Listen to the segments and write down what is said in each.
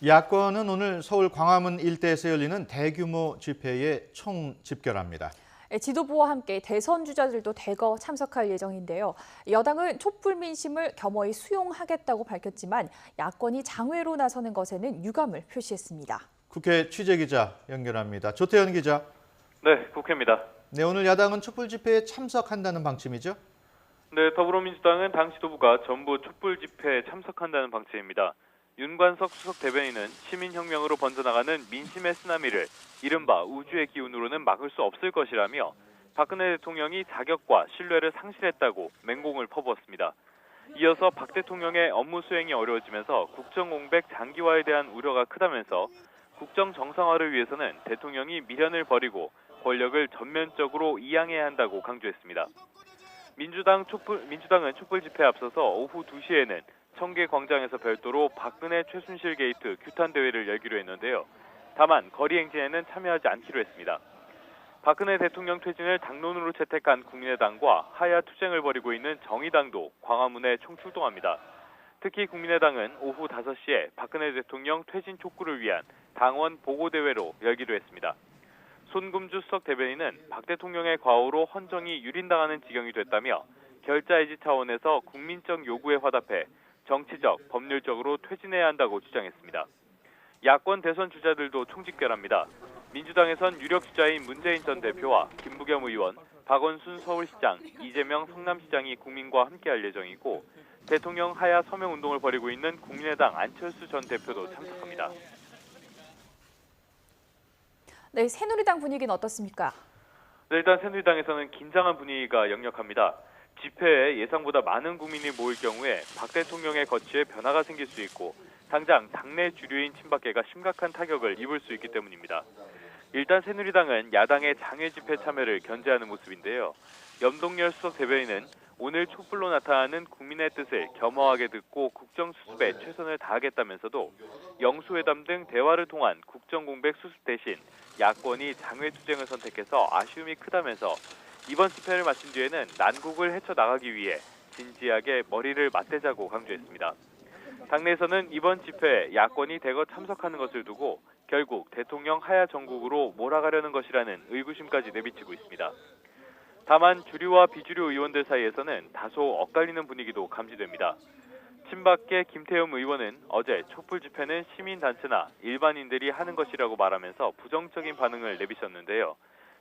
야권은 오늘 서울 광화문 일대에서 열리는 대규모 집회에 총집결합니다. 지도부와 함께 대선 주자들도 대거 참석할 예정인데요. 여당은 촛불 민심을 겸허히 수용하겠다고 밝혔지만 야권이 장외로 나서는 것에는 유감을 표시했습니다. 국회 취재기자 연결합니다. 조태현 기자. 네, 국회입니다. 네, 오늘 야당은 촛불 집회에 참석한다는 방침이죠? 네, 더불어민주당은 당 지도부가 전부 촛불 집회에 참석한다는 방침입니다. 윤관석 수석 대변인은 시민혁명으로 번져나가는 민심의 쓰나미를 이른바 우주의 기운으로는 막을 수 없을 것이라며 박근혜 대통령이 자격과 신뢰를 상실했다고 맹공을 퍼부었습니다. 이어서 박 대통령의 업무 수행이 어려워지면서 국정공백 장기화에 대한 우려가 크다면서 국정 정상화를 위해서는 대통령이 미련을 버리고 권력을 전면적으로 이양해야 한다고 강조했습니다. 민주당은 촛불 집회에 앞서서 오후 2시에는 청계광장에서 별도로 박근혜 최순실 게이트 규탄 대회를 열기로 했는데요. 다만 거리 행진에는 참여하지 않기로 했습니다. 박근혜 대통령 퇴진을 당론으로 채택한 국민의당과 하야 투쟁을 벌이고 있는 정의당도 광화문에 총출동합니다. 특히 국민의당은 오후 5시에 박근혜 대통령 퇴진 촉구를 위한 당원 보고대회로 열기로 했습니다. 손금주 수석 대변인은 박 대통령의 과오로 헌정이 유린당하는 지경이 됐다며 결자해지 차원에서 국민적 요구에 화답해 정치적, 법률적으로 퇴진해야 한다고 주장했습니다. 야권 대선 주자들도 총집결합니다. 민주당에선 유력 주자인 문재인 전 대표와 김부겸 의원, 박원순 서울시장, 이재명 성남시장이 국민과 함께할 예정이고 대통령 하야 서명 운동을 벌이고 있는 국민의당 안철수 전 대표도 참석합니다. 네, 새누리당 분위기는 어떻습니까? 네, 일단 새누리당에서는 긴장한 분위기가 역력합니다. 집회에 예상보다 많은 국민이 모일 경우에 박 대통령의 거취에 변화가 생길 수 있고 당장 당내 주류인 친박계가 심각한 타격을 입을 수 있기 때문입니다. 일단 새누리당은 야당의 장외 집회 참여를 견제하는 모습인데요. 염동열 수석 대변인은 오늘 촛불로 나타나는 국민의 뜻을 겸허하게 듣고 국정수습에 최선을 다하겠다면서도 영수회담 등 대화를 통한 국정공백 수습 대신 야권이 장외투쟁을 선택해서 아쉬움이 크다면서 이번 집회를 마친 뒤에는 난국을 헤쳐나가기 위해 진지하게 머리를 맞대자고 강조했습니다. 당내에서는 이번 집회에 야권이 대거 참석하는 것을 두고 결국 대통령 하야 정국으로 몰아가려는 것이라는 의구심까지 내비치고 있습니다. 다만 주류와 비주류 의원들 사이에서는 다소 엇갈리는 분위기도 감지됩니다. 친박계 김태흠 의원은 어제 촛불 집회는 시민단체나 일반인들이 하는 것이라고 말하면서 부정적인 반응을 내비쳤는데요.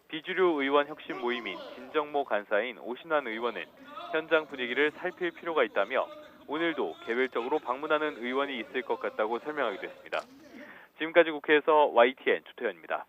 비주류 의원 혁신 모임인 진정모 간사인 오신환 의원은 현장 분위기를 살필 필요가 있다며 오늘도 개별적으로 방문하는 의원이 있을 것 같다고 설명하기도 했습니다. 지금까지 국회에서 YTN 조태현입니다.